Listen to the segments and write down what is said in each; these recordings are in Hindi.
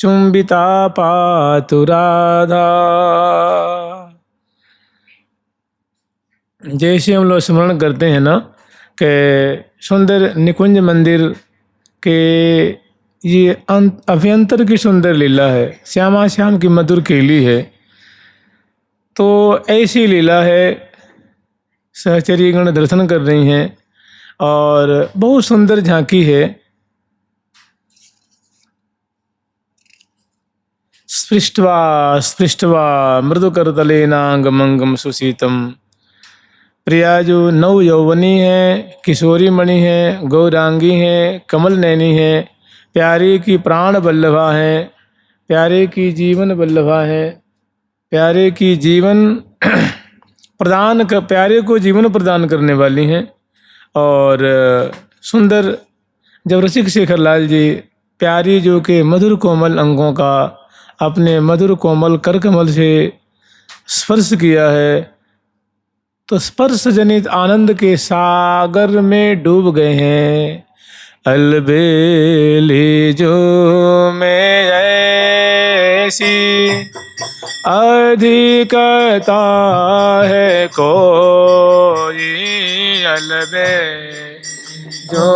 चुंबिता पातु राधा। जैसे हम लोग स्मरण करते हैं ना कि सुंदर निकुंज मंदिर के ये अभ्यंतर की सुंदर लीला है, श्यामा श्याम की मधुर केली है। तो ऐसी लीला है, सहचरी गण दर्शन कर रही हैं और बहुत सुंदर झांकी है। स्पृष्ट्वा स्पृष्ट्वा मृदुकरतलेनांगमंगम सुशीतम। प्रिया जो नव यौवनी है, किशोरी मणि है, गौरांगी है, कमल नैनी है, प्यारे की प्राण वल्लभा है, प्यारे की जीवन वल्लभा है, प्यारे की जीवन प्यारे को जीवन प्रदान करने वाली हैं। और सुंदर जब रसिक शेखर लाल जी प्यारी जो के मधुर कोमल अंगों का अपने मधुर कोमल कर कमल से स्पर्श किया है, तो स्पर्श जनित आनंद के सागर में डूब गए हैं। अलबेली जो में ऐसी अधिकता है कोई, अलबे जो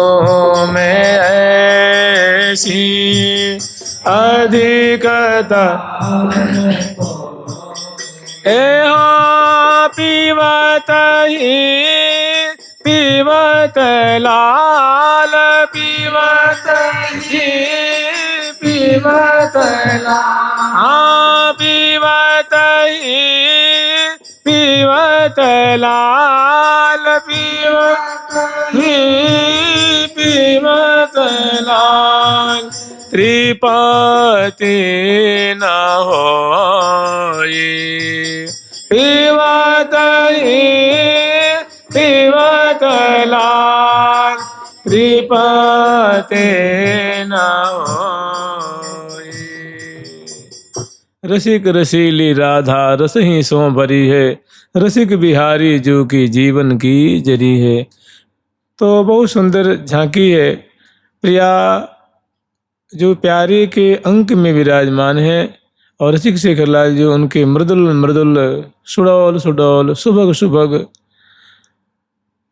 में ऐसी अधिकता पीवत ही पीवत लाल, पीवत ही पीवत लाल, पीवत ही पीवत लाल, पीवत ही पीवत लाल। त्रिपति न होई पीवत ही पीवत लाल, त्रिपति न होई। रसिक रसीली राधा रस ही सो भरी है, रसिक बिहारी जो की जीवन की जरी है। तो बहुत सुंदर झांकी है। प्रिया जो प्यारे के अंक में विराजमान है और रसिक शेखर लाल जो उनके मृदुल मृदुल सुडौल सुडौल सुभग सुभग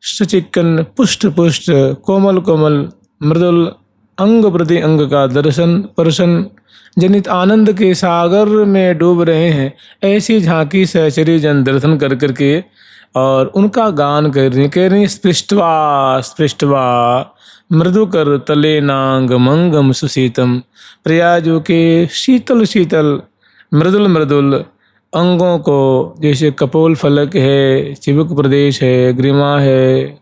सचिक्कन पुष्ट पुष्ट कोमल कोमल मृदुल अंग प्रति अंग का दर्शन परशन जनित आनंद के सागर में डूब रहे हैं। ऐसी झांकी सहचरी जन दर्शन कर करके और उनका गान कह रही स्पृष्ट्वा स्पृष्ट्वा मृदुकर तले नांग मंगम सुशीतम। प्रिया जो के शीतल शीतल मृदुल मृदुल अंगों को, जैसे कपोल फलक है, चिबुक प्रदेश है, ग्रीमा है,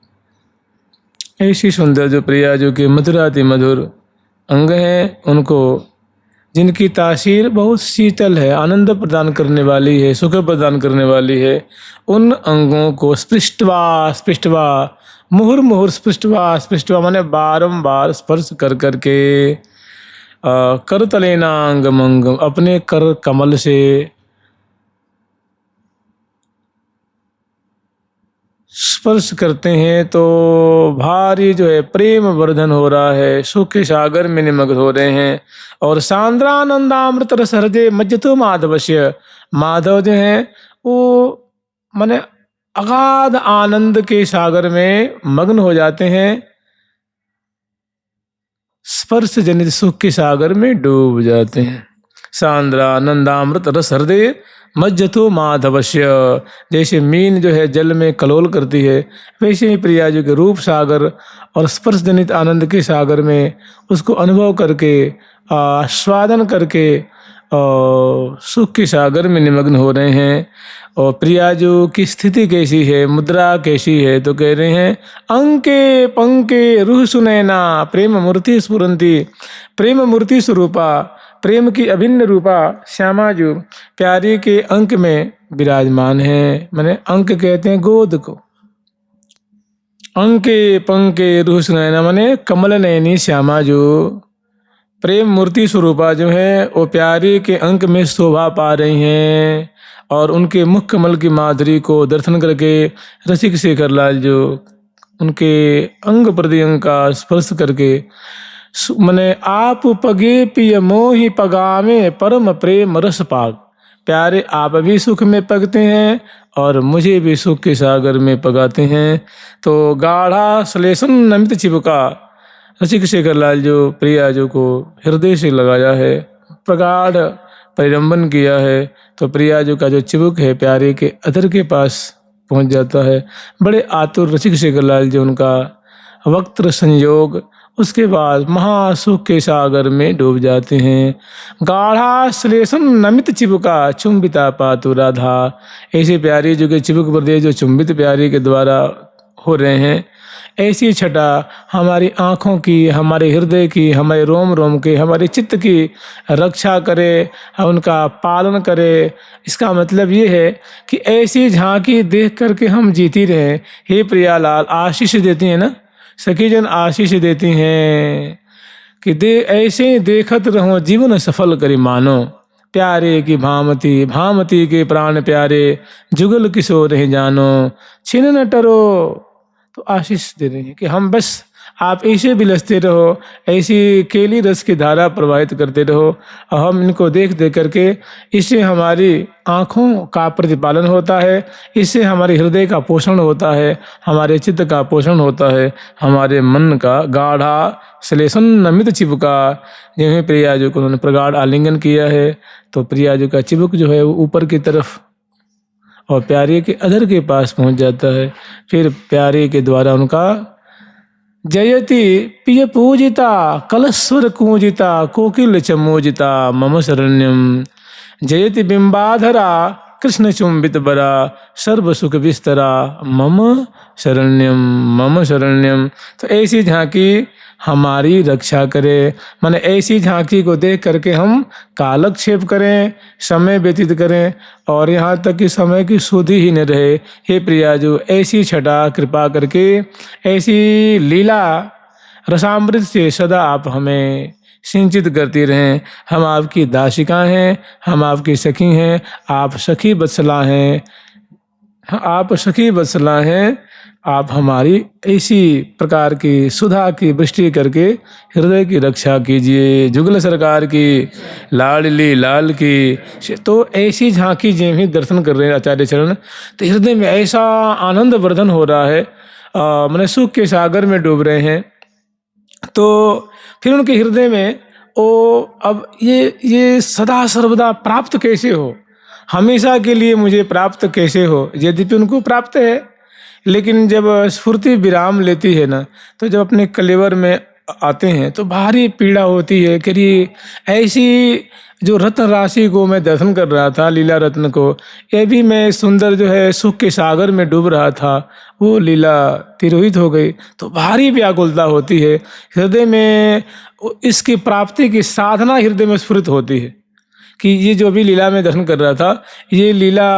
ऐसी सुंदर जो प्रिया जो के मधुराति मधुर अंग हैं, उनको जिनकी तासीर बहुत शीतल है, आनंद प्रदान करने वाली है, सुख प्रदान करने वाली है, उन अंगों को स्पृष्ट्वा स्पृष्ट्वा मुहुर मुहुर स्पृष्ट्वा स्पृष्ट्वा माने बारंबार स्पर्श कर करके कर तलेनांग मंगम अपने कर कमल से स्पर्श करते हैं तो भारी जो है प्रेम वर्धन हो रहा है, सुख के सागर में निमग्न हो रहे हैं। और सांद्रानंदामृत रस हृदय मज्जतो माधवस्य, माधव जो है वो माने अगाध आनंद के सागर में मग्न हो जाते हैं, स्पर्श जनित सुख के सागर में डूब जाते हैं। सांद्रानंदामृत रस हृदय मज्जतो माधवस्य, जैसे मीन जो है जल में कलोल करती है, वैसे ही प्रिया जी के रूप सागर और स्पर्श जनित आनंद के सागर में उसको अनुभव करके आस्वादन करके सुख के सागर में निमग्न हो रहे हैं। और प्रिया जो की स्थिति कैसी है, मुद्रा कैसी है, तो कह रहे हैं अंके पंके रूह सुनैना प्रेम मूर्ति स्फुरंती। प्रेम मूर्ति स्वरूपा, प्रेम की अभिन्न रूपा श्यामा जो प्यारी के अंक में विराजमान है, माने अंक कहते हैं गोद को। अंके पंके रूह सुनैना माने कमल नयनी श्यामा जो प्रेम मूर्ति स्वरूपा जो है वो प्यारी के अंक में शोभा पा रही हैं। और उनके मुख कमल की माधुरी को दर्शन करके रसिक शेखर लाल जो उनके अंग प्रति अंग का स्पर्श करके मने आप पगे पिय मोहि पगामे परम प्रेम रस पाग। प्यारे आप भी सुख में पगते हैं और मुझे भी सुख के सागर में पगाते हैं। तो गाढ़ा श्लेषण नमित चिपका, रसिक शेखर लाल जो प्रिया जो को हृदय से लगाया है, प्रगाढ़ परिरंभन किया है, तो प्रिया जो का जो चिबुक है प्यारे के अधर के पास पहुंच जाता है। बड़े आतुर रसिक शेखर लाल जो उनका वक्त्र संयोग, उसके बाद महासुख के सागर में डूब जाते हैं। गाढ़ा श्लेषण नमित चिबुका चुंबिता पातु राधा। ऐसे प्यारी जो कि चिबुक प्रदेश जो चुंबित प्यारी के द्वारा हो रहे हैं, ऐसी छटा हमारी आँखों की, हमारे हृदय की, हमारे रोम रोम के, हमारे चित्त की रक्षा करे, उनका पालन करे। इसका मतलब ये है कि ऐसी झांकी देख करके हम जीती रहें। हे प्रियालाल आशीष देती हैं ना, सखीजन आशीष देती हैं कि ऐसे देखत रहो जीवन सफल करी मानो। प्यारे की भामती भामती के प्राण प्यारे, जुगल किशोर रह जानो, छिन न टरो। तो आशीष दे रही है कि हम बस आप ऐसे बिलसते रहो, ऐसी केली रस की धारा प्रवाहित करते रहो और हम इनको देख देख करके, इससे हमारी आँखों का प्रतिपालन होता है, इससे हमारे हृदय का पोषण होता है, हमारे चित्त का पोषण होता है, हमारे मन का। गाढ़ा श्लेषण नमित चिबुका, जिन्हें प्रिया जो को उन्होंने प्रगाढ़ आलिंगन किया है, तो प्रिया जो का चिबुक जो है वो ऊपर की तरफ और प्यारे के अधर के पास पहुंच जाता है। फिर प्यारे के द्वारा उनका जयति पिय पूजिता कलस्वर कूजिता कोकिल चमोजिता मम शरण्यम। जयति बिंबाधरा कृष्ण चुंबित बरा सर्व सुख विस्तरा मम शरण्यम मम शरण्यम। तो ऐसी झांकी हमारी रक्षा करे, माने ऐसी झांकी को देख करके हम कालक्षेप करें, समय व्यतीत करें और यहाँ तक कि समय की सुधि ही न रहे। हे प्रिया जो ऐसी छटा कृपा करके, ऐसी लीला रसामृत से सदा आप हमें सिंचित करती रहें। हम आपकी दासिका हैं, हम आपकी सखी हैं, आप सखी बत्सला हैं, आप सखी बत्सला हैं। आप हमारी ऐसी प्रकार की सुधा की वृष्टि करके हृदय की रक्षा कीजिए। जुगल सरकार की लाडली लाल की। तो ऐसी झांकी जिन भी दर्शन कर रहे हैं आचार्य चरण, तो हृदय में ऐसा आनंद वर्धन हो रहा है, मैंने सुख के सागर में डूब रहे हैं। तो फिर उनके हृदय में ओ अब ये सदा सर्वदा प्राप्त कैसे हो, हमेशा के लिए मुझे प्राप्त कैसे हो। यद्यपि उनको प्राप्त है, लेकिन जब स्फूर्ति विराम लेती है ना, तो जब अपने कलेवर में आते हैं तो भारी पीड़ा होती है कि ऐसी जो रत्न राशि को मैं दर्शन कर रहा था, लीला रत्न को, ये भी मैं सुंदर जो है सुख के सागर में डूब रहा था, वो लीला तिरोहित हो गई। तो भारी व्याकुलता होती है हृदय में। इसकी प्राप्ति की साधना हृदय में स्फुरित होती है कि ये जो भी लीला में दर्शन कर रहा था, ये लीला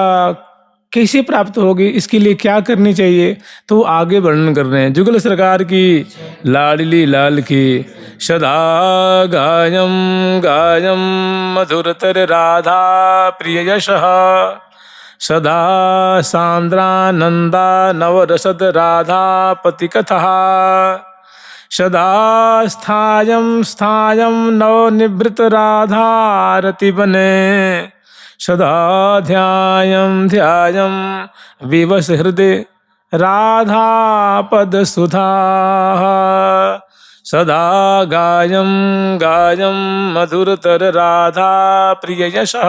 कैसे प्राप्त होगी, इसके लिए क्या करनी चाहिए। तो आगे वर्णन कर रहे हैं। जुगल सरकार की लाडली लाल की। सदा गायम गायम मधुरतर राधा प्रिय यशः, सदा सांद्रानंदा नवरसद राधा पति कथः, सदा स्थायम स्थायम नव निवृत राधा रति बने, सदा ध्यायम ध्यायम विवश हृदय राधा पद सुधा, सदा गायम गायम मधुरतर राधा प्रिय यशः,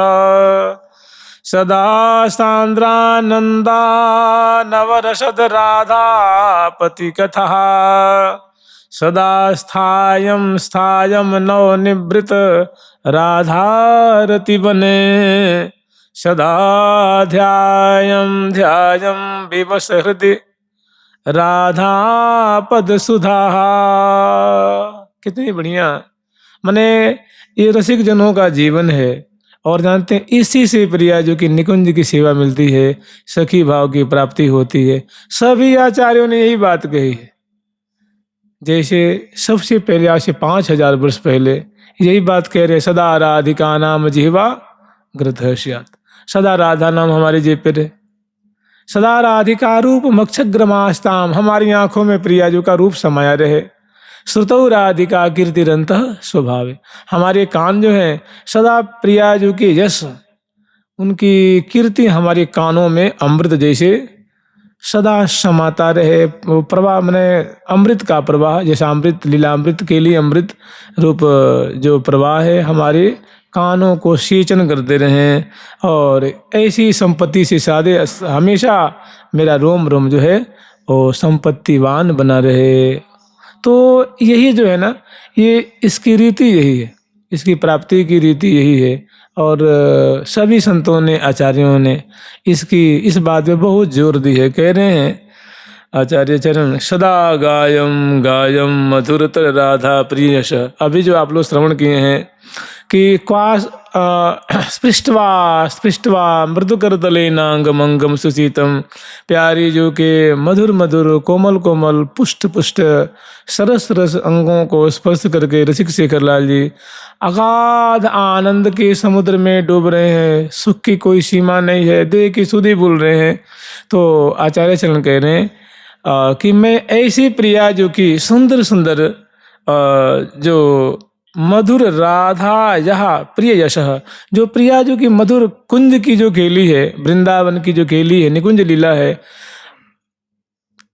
सदा सांद्रानंदा नवरसद राधा पति कथः, सदा स्थायम स्थायम नव निवृत राधा रति बने, सदा ध्यायम ध्यायम विवश हृदय राधा पद सुधा। कितनी बढ़िया, माने ये रसिक जनों का जीवन है। और जानते हैं इसी से प्रिया जो कि निकुंज की सेवा मिलती है, सखी भाव की प्राप्ति होती है। सभी आचार्यों ने यही बात कही है। जैसे सबसे पहले आज से 5000 वर्ष पहले यही बात कह रहे, सदा राधिका नाम जिह्वा गृध्रस्यात्। सदा राधा नाम हमारे जेब पे रहे, सदा राधिका रूप मक्षग्रमास्ताम, हमारी आंखों में प्रिया जो का रूप समाया रहे, श्रुतौ राधिका कीर्तिरंतः स्वभावे। हमारे कान जो हैं सदा प्रियाजू के यश, उनकी कीर्ति हमारे कानों में अमृत जैसे सदा समाता रहे। वो प्रवाह मैंने अमृत का प्रवाह, जैसा अमृत लीलामृत के लिए अमृत रूप जो प्रवाह है हमारे कानों को सींचन करते रहें, और ऐसी संपत्ति से सादे हमेशा मेरा रोम रोम जो है वो संपत्तिवान बना रहे। तो यही जो है ना, ये इसकी रीति यही है, इसकी प्राप्ति की रीति यही है। और सभी संतों ने, आचार्यों ने इस बात पे बहुत जोर दी है। कह रहे हैं आचार्य चरण, सदा गायम गायम मधुरतर राधा प्रियश। अभी जो आप लोग श्रवण किए हैं कि क्वास स्पृष्ट्वा स्पृष्ट्वा मृदुकरतलेनांग मंगम सुशीतम, प्यारी जो के मधुर मधुर कोमल कोमल पुष्ट पुष्ट सरस सरस अंगों को स्पर्श करके रसिक शेखर लाल जी अगाध आनंद के समुद्र में डूब रहे हैं। सुख की कोई सीमा नहीं है, देह की सुधि भूल रहे हैं। तो आचार्य चरण कह रहे हैं कि मैं ऐसी प्रिया जो कि सुंदर सुंदर जो मधुर राधा यह प्रिय यश, जो प्रिया जो कि मधुर कुंज की जो खेली है, वृंदावन की जो खेली है, निकुंज लीला है,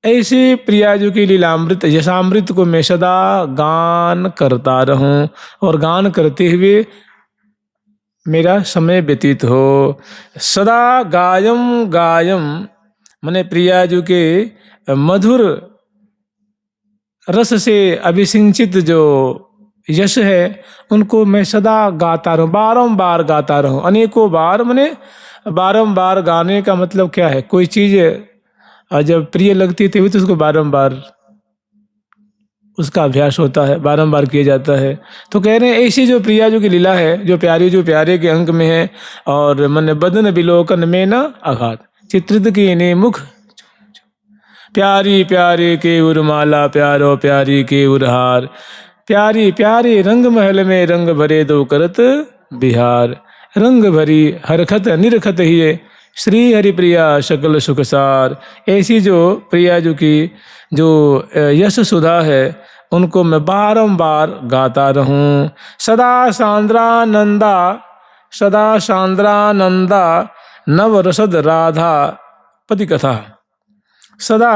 ऐसी प्रिया जो की लीलामृत यशामृत को मैं सदा गान करता रहूं, और गान करते हुए मेरा समय व्यतीत हो। सदा गायम गायम माने प्रिया जो के मधुर रस से अभिसिंचित जो यश है उनको मैं सदा गाता रहूं, बारंबार गाता रहूं। अनेकों बार माने बारंबार गाने का मतलब क्या है, कोई चीज जब प्रिय लगती है तभी तो उसको बारंबार उसका अभ्यास होता है, बारंबार किया जाता है। तो कह रहे हैं ऐसी जो प्रिया जो की लीला है, जो प्यारे के अंक में है, और मन बदन विलोकन में न आघात, चित्रित की ने मुख प्यारी प्यारे के उर्माला, प्यारो प्यारी के उरहार, प्यारी प्यारे रंग महल में रंग भरे दो करत बिहार, रंग भरी हरखत निरखत ही श्री हरि प्रिया शकल सुखसार। ऐसी जो प्रिया जो की जो यश सुधा है उनको मैं बारंबार गाता रहूं। सदा सांद्रानंदा नव रसद राधा पति कथा। सदा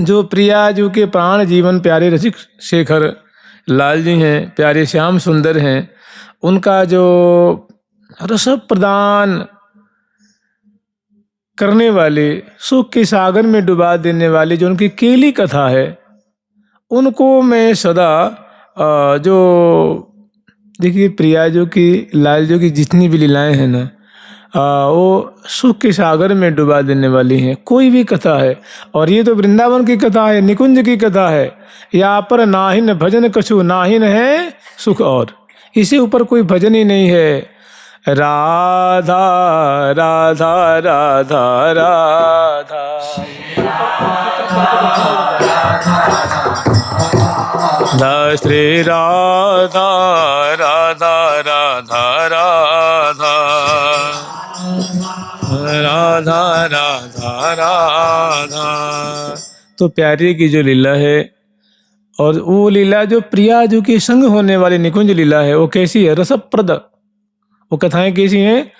जो प्रिया जो के प्राण जीवन प्यारे रसिक शेखर लाल जी हैं, प्यारे श्याम सुंदर हैं, उनका जो रस प्रदान करने वाले, सुख के सागर में डुबा देने वाली जो उनकी केली कथा है, उनको मैं सदा जो देखिए प्रिया जो की लाल जो की जितनी भी लीलाएं हैं ना, वो सुख के सागर में डुबा देने वाली हैं। कोई भी कथा है, और ये तो वृंदावन की कथा है, निकुंज की कथा है, यहाँ पर नाहिन भजन कछु नाहिन है सुख, और इसे ऊपर कोई भजन ही नहीं है। राधा राधा राधा राधा श्री राधा राधा राधा राधा राधा राधा राधा। तो प्यारे की जो लीला है, और वो लीला जो प्रिया जो के संग होने वाली निकुंज लीला है, वो कैसी है, रसप्रद। वो कथाएं कैसी हैं,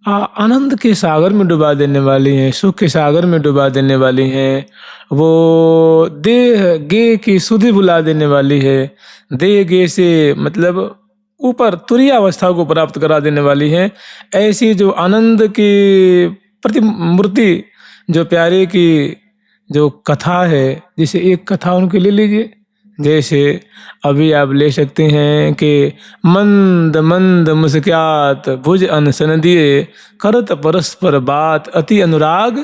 आनंद के सागर में डुबा देने वाली हैं, सुख के सागर में डुबा देने वाली हैं। वो देह गे की सुधि बुला देने वाली है, देह गे से मतलब ऊपर तुरीय अवस्था को प्राप्त करा देने वाली है। ऐसी जो आनंद की प्रतिमूर्ति जो प्यारे की जो कथा है, जैसे एक कथा उनकी ले लीजिए, जैसे अभी आप ले सकते हैं कि मंद मंद मुस्क्यात भुज अनसन दिए करत परस्पर बात अति अनुराग,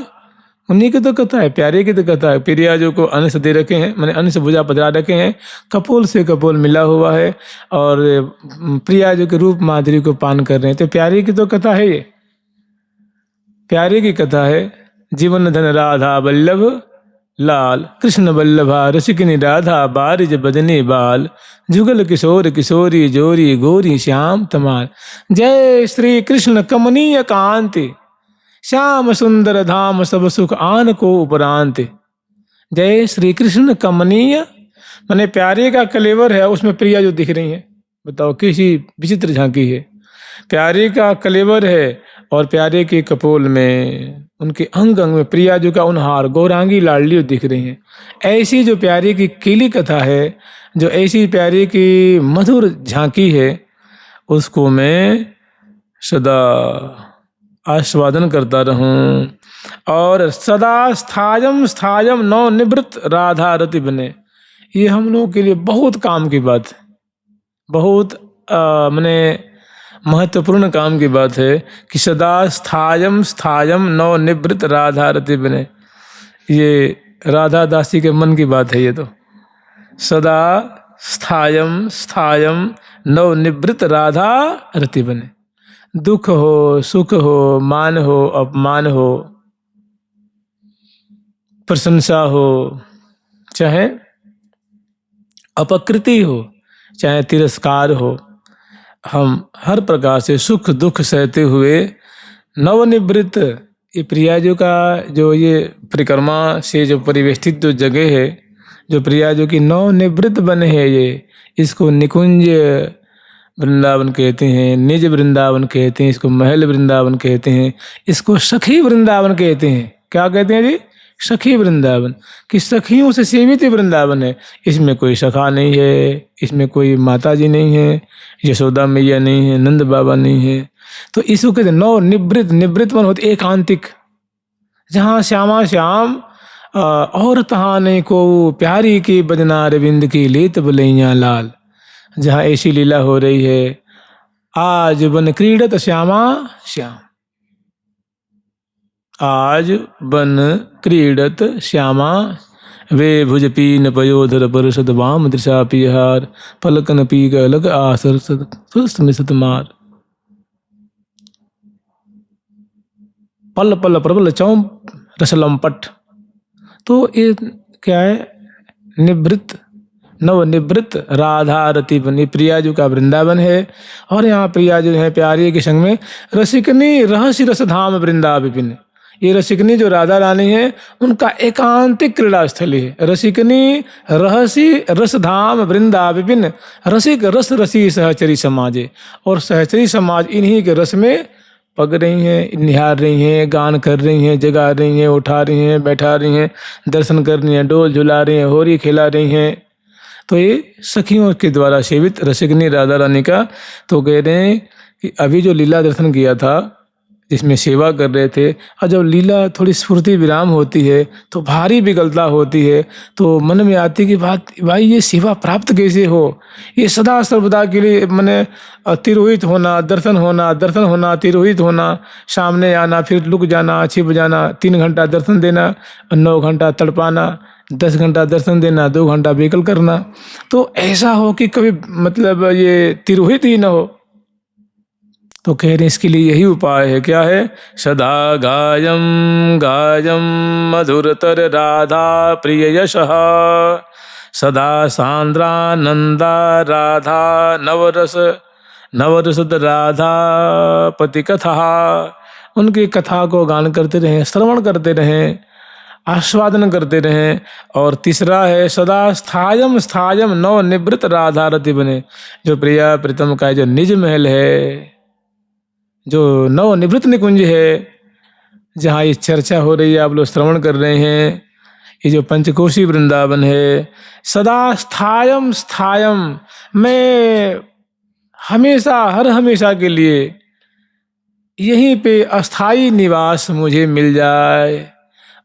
उन्हीं की तो कथा है, प्यारे की तो कथा है। प्रिया जो को अंश दे रखे हैं, मैंने अंश भुजा पधरा रखे हैं, कपोल से कपोल मिला हुआ है, और प्रिया जो के रूप माधुरी को पान कर रहे हैं। तो प्यारे की तो कथा है, ये प्यारे की कथा है। जीवन धन राधा वल्लभ लाल, कृष्ण वल्लभा रसिकनी राधा बारिज बदने बाल, जुगल किशोर किशोरी जोरी गोरी श्याम तमाल। जय श्री कृष्ण कमनीय कांति, श्याम सुंदर धाम सब सुख आन को उपरांत। जय श्री कृष्ण कमनीय मैंने प्यारे का कलेवर है, उसमें प्रिया जो दिख रही है, बताओ कैसी विचित्र झांकी है। प्यारे का कलेवर है और प्यारे के कपोल में, उनके अंग अंग में प्रिया जो का उनहार, गौरांगी लाडली दिख रही हैं। ऐसी जो प्यारे की केली कथा है, जो ऐसी प्यारे की मधुर झांकी है, उसको मैं सदा आस्वादन करता रहूं। और सदा स्थायम स्थायम नौ निवृत्त राधा रति बने, ये हम लोगों के लिए बहुत काम की बात है, बहुत मैंने महत्वपूर्ण काम की बात है कि सदा स्थायम स्थायम नौ निवृत्त राधा रति बने। ये राधा दासी के मन की बात है। ये तो सदा स्थायम स्थायम नव निवृत्त राधा रति बने। दुख हो, सुख हो, मान हो, अपमान हो, प्रशंसा हो, चाहे अपकृति हो, चाहे तिरस्कार हो, हम हर प्रकार से सुख दुख सहते हुए नवनिवृत्त, ये प्रियाजू का जो ये परिक्रमा से जो परिवेष्टित जो जगह है, जो प्रियाजू की नवनिवृत्त बने है, ये इसको निकुंज वृंदावन कहते हैं, निज वृंदावन कहते हैं, इसको महल वृंदावन कहते हैं, इसको सखी वृंदावन कहते हैं। क्या कहते हैं जी? सखी वृंदावन, कि सखियों से सेवित वृंदावन है। इसमें कोई सखा नहीं है, इसमें कोई माता जी नहीं है, यशोदा मैया नहीं है, नंद बाबा नहीं है। तो इसको कहते नौ निवृत्त, निवृत्त मन होते एकांतिक, जहाँ श्यामा श्याम और तहाँ नहीं को प्यारी की बजना रविंद की लेत बलैया लाल, जहाँ ऐसी लीला हो रही है। आज बन क्रीडत श्यामा श्याम, आज बन क्रीडत श्यामा, वे भुज पीन पयोधर परसद वाम दृशा पिहार, पलकन पी गलक आसर सतमार, पल पल प्रबल चौम रसलंपट। तो ये क्या है? निवृत्त, नवनिवृत्त राधा रति बनी, प्रियाजू का वृंदावन है। और यहाँ प्रियाजू है प्यारी के संग में रसिकनी रहस्य रसधाम वृंदा विपिन। ये रसिकनी जो राधा रानी है, उनका एकांतिक क्रीड़ा स्थली है। रसिकनी रहस्य रसधाम वृंदा विपिन, रसिक रस रसी सहचरी समाजे, और सहचरी समाज इन्हीं के रस में पग रही हैं, निहार रही हैं, गान कर रही हैं, जगा रही हैं, उठा रही हैं, बैठा रही हैं, दर्शन कर रही हैं, डोल झुला रही हैं, होरी खेला रही हैं। तो ये सखियों के द्वारा सेवित रसिकनी राधा रानी का। तो कह रहे हैं कि अभी जो लीला दर्शन किया था, जिसमें सेवा कर रहे थे, और जब लीला थोड़ी स्फूर्ति विराम होती है तो भारी विकलता होती है, तो मन में आती कि बात, भाई ये सेवा प्राप्त कैसे हो? ये सदा सर्वदा के लिए मैंने तिरोहित होना, दर्शन होना, दर्शन होना, तिरोहित होना, सामने आना, फिर लुक जाना, छिप जाना, 3 घंटा दर्शन देना, 9 घंटा तड़पाना, 10 घंटा दर्शन देना, 2 घंटा विकल करना। तो ऐसा हो कि कभी मतलब ये तिरोहित ही ना हो। तो कह रहे इसके लिए यही उपाय है। क्या है? सदा गायम गायम मधुरतर राधा प्रिय यशः, सदा सांद्रानंदा राधा नवरस नवरसद राधा पति कथा। उनकी कथा को गान करते रहें, श्रवण करते रहें, आस्वादन करते रहें। और तीसरा है सदा स्थायम स्थायम नव निवृत्त राधा रति बने, जो प्रिया प्रीतम का जो निज महल है, जो नव निवृत्त निकुंज है, जहाँ ये चर्चा हो रही है, आप लोग श्रवण कर रहे हैं, ये जो पंचकोशी वृंदावन है, सदा स्थायम स्थायम, मैं हमेशा हर हमेशा के लिए यहीं पे अस्थाई निवास मुझे मिल जाए,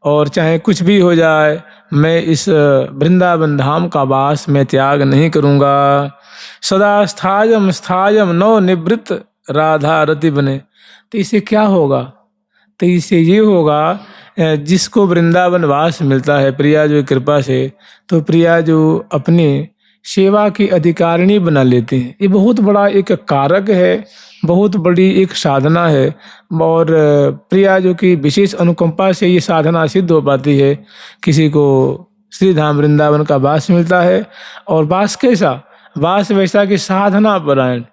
और चाहे कुछ भी हो जाए, मैं इस वृंदावन धाम का वास मैं त्याग नहीं करूँगा। सदा स्थायम स्थायम नव निवृत्त राधा रति बने। तो इससे क्या होगा? तो इससे ये होगा, जिसको वृंदावन वास मिलता है प्रियाजू की कृपा से, तो प्रियाजू अपनी सेवा की अधिकारिणी बना लेते हैं। ये बहुत बड़ा एक कारक है, बहुत बड़ी एक साधना है, और प्रियाजू की विशेष अनुकंपा से ये साधना सिद्ध हो पाती है। किसी को श्री धाम वृंदावन का वास मिलता है, और वास कैसा? वास वैसा कि साधना परायण,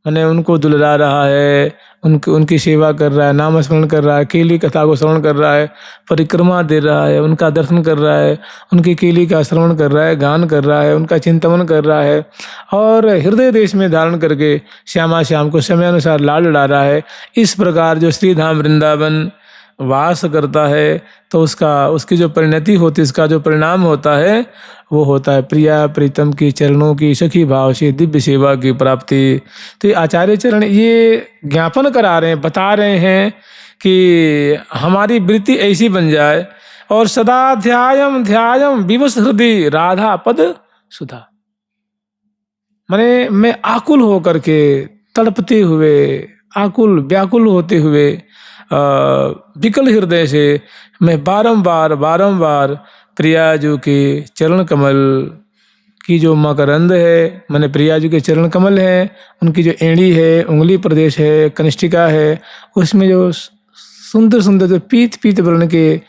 मैंने उनको दुलरा रहा है, उनकी सेवा कर रहा है, नाम स्मरण कर रहा है, केली कथा को श्रवण कर रहा है, परिक्रमा दे रहा है, उनका दर्शन कर रहा है, उनकी केली का श्रवण कर रहा है, गान कर रहा है, उनका चिंतन कर रहा है और हृदय देश में धारण करके श्यामा श्याम को समय अनुसार लाड लड़ा रहा है। इस प्रकार जो श्री धाम वृंदावन वास करता है तो उसकी जो परिणति होती है, इसका जो परिणाम होता है वो होता है प्रिया प्रीतम की चरणों की सखी भाव से दिव्य सेवा की प्राप्ति। तो ये आचार्य चरण ये ज्ञापन करा रहे हैं, बता रहे हैं कि हमारी वृत्ति ऐसी बन जाए और सदा ध्यायम ध्यायम विवश हृदय राधा पद सुधा। माने मैं आकुल होकर के तड़पते हुए, आकुल व्याकुल होते हुए विकल हृदय से मैं बारंबार प्रियाजू के चरण कमल की जो मकरंद है, मैंने प्रियाजू के चरण कमल है, उनकी जो एड़ी है, उंगली प्रदेश है, कनिष्ठिका है, उसमें जो सुंदर सुंदर जो पीत पीत वर्ण के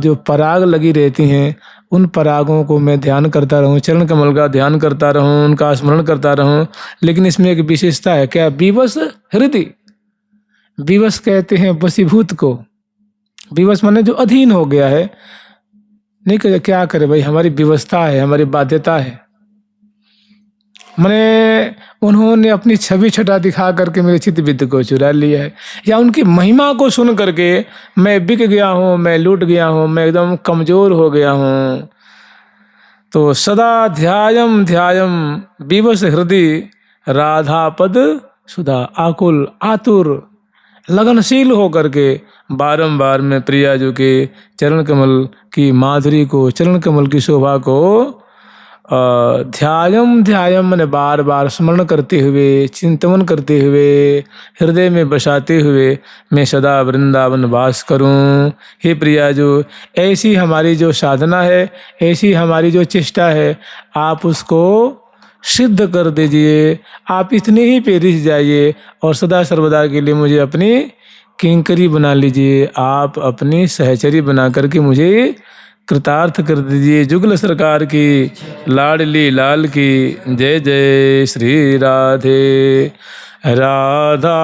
जो पराग लगी रहती हैं, उन परागों को मैं ध्यान करता रहूं, चरण कमल का ध्यान करता रहूं, उनका स्मरण करता रहूं। लेकिन इसमें एक विशेषता है, क्या? विवश हृदय। विवश कहते हैं वशीभूत को, विवश माने जो अधीन हो गया है। नहीं करे क्या करे भाई, हमारी व्यवस्था है, हमारी बाध्यता है। मैंने उन्होंने अपनी छवि छटा दिखा करके मेरे चित्त वित्त को चुरा लिया है, या उनकी महिमा को सुन करके मैं बिक गया हूँ, मैं लूट गया हूँ, मैं एकदम कमजोर हो गया हूँ। तो सदा ध्यायम ध्यायम विवश हृदय राधा पद सुधा। आकुल आतुर लगनशील होकर के बारंबार मैं प्रियाजू के चरण कमल की माधुरी को, चरण कमल की शोभा को ध्यायम ध्यायम मैंने बार बार स्मरण करते हुए, चिंतन करते हुए, हृदय में बसाते हुए मैं सदा वृंदावन वास करूं। हे प्रियाजू, ऐसी हमारी जो साधना है, ऐसी हमारी जो चेष्टा है, आप उसको सिद्ध कर दीजिए। आप इतने ही पे रिझ जाइए और सदा सर्वदा के लिए मुझे अपनी किंकरी बना लीजिए। आप अपनी सहचरी बना करके मुझे कृतार्थ कर दीजिए। जुगल सरकार की लाडली लाल की जय जय श्री राधे राधा।